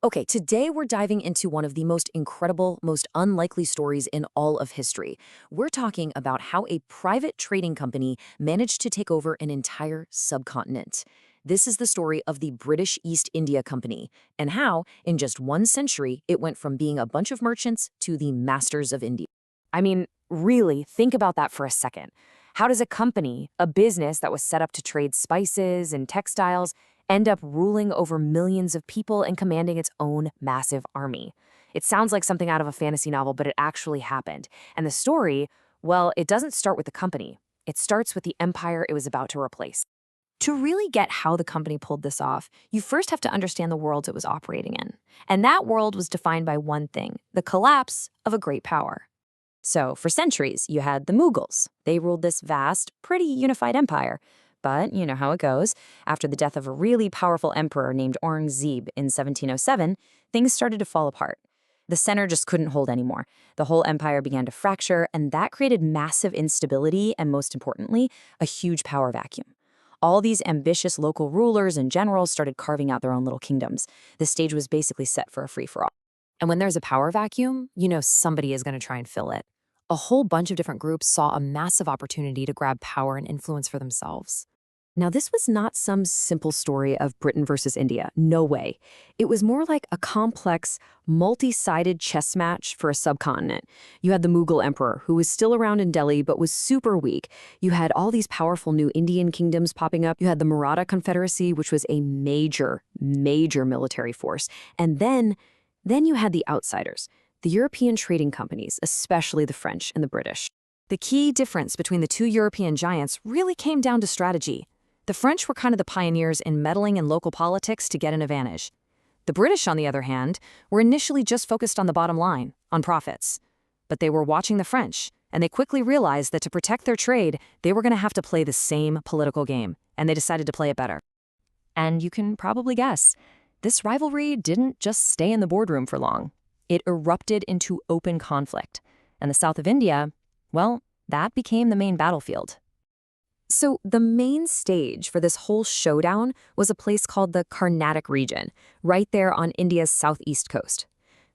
Okay, today we're diving into one of the most incredible, most unlikely stories in all of history. We're talking about how a private trading company managed to take over an entire subcontinent. This is the story of the British East India Company, and how, in just 1 century, it went from being a bunch of merchants to the masters of India. I mean, really, think about that for a second. How does a company, a business that was set up to trade spices and textiles, end up ruling over millions of people and commanding its own massive army? It sounds like something out of a fantasy novel, but it actually happened. And the story, well, it doesn't start with the company. It starts with the empire it was about to replace. To really get how the company pulled this off, you first have to understand the world it was operating in. And that world was defined by one thing: the collapse of a great power. So, for centuries, you had the Mughals. They ruled this vast, pretty unified empire. But you know how it goes. After the death of a really powerful emperor named Aurangzeb in 1707, things started to fall apart. The center just couldn't hold anymore. The whole empire began to fracture, and that created massive instability and, most importantly, a huge power vacuum. All these ambitious local rulers and generals started carving out their own little kingdoms. The stage was basically set for a free-for-all. And when there's a power vacuum, you know somebody is going to try and fill it. A whole bunch of different groups saw a massive opportunity to grab power and influence for themselves. Now, this was not some simple story of Britain versus India. No way. It was more like a complex, multi-sided chess match for a subcontinent. You had the Mughal Emperor, who was still around in Delhi but was super weak. You had all these powerful new Indian kingdoms popping up. You had the Maratha Confederacy, which was a major, major military force. And then you had the outsiders, the European trading companies, especially the French and the British. The key difference between the two European giants really came down to strategy. The French were kind of the pioneers in meddling in local politics to get an advantage. The British, on the other hand, were initially just focused on the bottom line, on profits. But they were watching the French, and they quickly realized that to protect their trade, they were going to have to play the same political game, and they decided to play it better. And you can probably guess, this rivalry didn't just stay in the boardroom for long. It erupted into open conflict. And the south of India, well, that became the main battlefield. So the main stage for this whole showdown was a place called the Carnatic region, right there on India's southeast coast.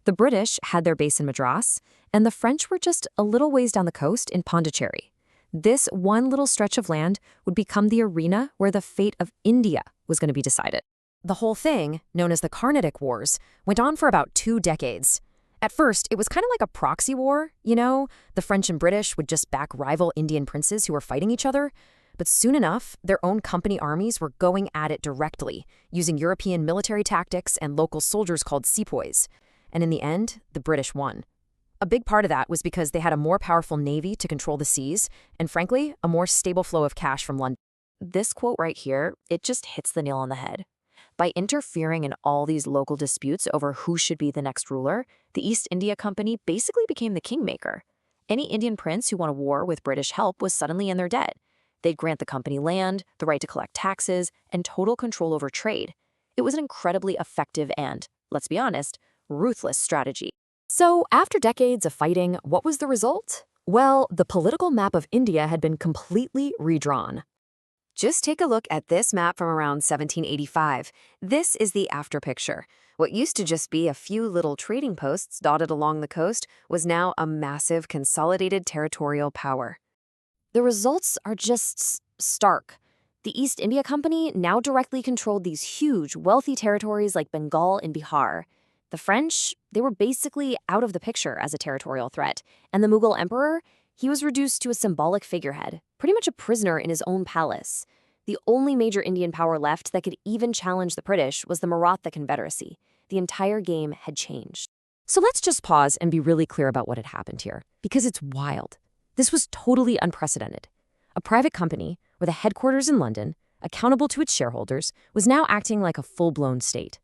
The British had their base in Madras, and the French were just a little ways down the coast in Pondicherry. This one little stretch of land would become the arena where the fate of India was going to be decided. The whole thing, known as the Carnatic Wars, went on for about 2 decades. At first, it was kind of like a proxy war, you know? The French and British would just back rival Indian princes who were fighting each other. But soon enough, their own company armies were going at it directly, using European military tactics and local soldiers called sepoys. And in the end, the British won. A big part of that was because they had a more powerful navy to control the seas, and frankly, a more stable flow of cash from London. This quote right here, it just hits the nail on the head. By interfering in all these local disputes over who should be the next ruler, the East India Company basically became the kingmaker. Any Indian prince who won a war with British help was suddenly in their debt. They'd grant the company land, the right to collect taxes, and total control over trade. It was an incredibly effective and, let's be honest, ruthless strategy. So, after decades of fighting, what was the result? Well, the political map of India had been completely redrawn. Just take a look at this map from around 1785. This is the after picture. What used to just be a few little trading posts dotted along the coast was now a massive consolidated territorial power. The results are just stark. The East India Company now directly controlled these huge, wealthy territories like Bengal and Bihar. The French, they were basically out of the picture as a territorial threat. And the Mughal Emperor, he was reduced to a symbolic figurehead, pretty much a prisoner in his own palace. The only major Indian power left that could even challenge the British was the Maratha Confederacy. The entire game had changed. So let's just pause and be really clear about what had happened here, because it's wild. This was totally unprecedented. A private company with a headquarters in London, accountable to its shareholders, was now acting like a full-blown state.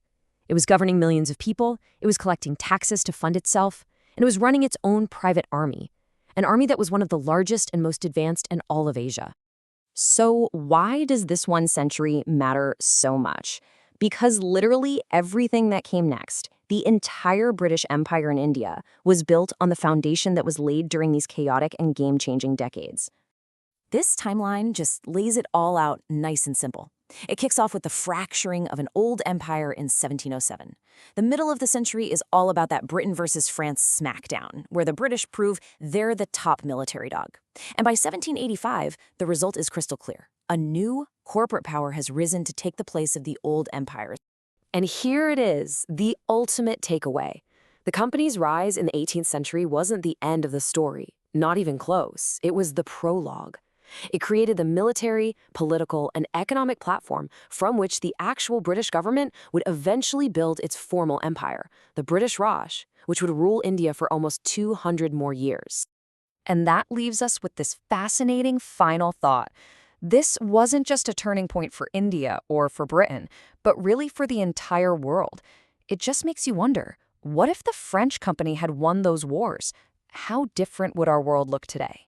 It was governing millions of people, it was collecting taxes to fund itself, and it was running its own private army, an army that was one of the largest and most advanced in all of Asia. So why does this 1 century matter so much? Because literally everything that came next, the entire British Empire in India, was built on the foundation that was laid during these chaotic and game-changing decades. This timeline just lays it all out nice and simple. It kicks off with the fracturing of an old empire in 1707. The middle of the century is all about that Britain versus France smackdown, where the British prove they're the top military dog. And by 1785, the result is crystal clear. A new corporate power has risen to take the place of the old empires. And here it is, the ultimate takeaway. The company's rise in the 18th century wasn't the end of the story, not even close. It was the prologue. It created the military, political, and economic platform from which the actual British government would eventually build its formal empire, the British Raj, which would rule India for almost 200 more years. And that leaves us with this fascinating final thought. This wasn't just a turning point for India or for Britain, but really for the entire world. It just makes you wonder, what if the French company had won those wars? How different would our world look today?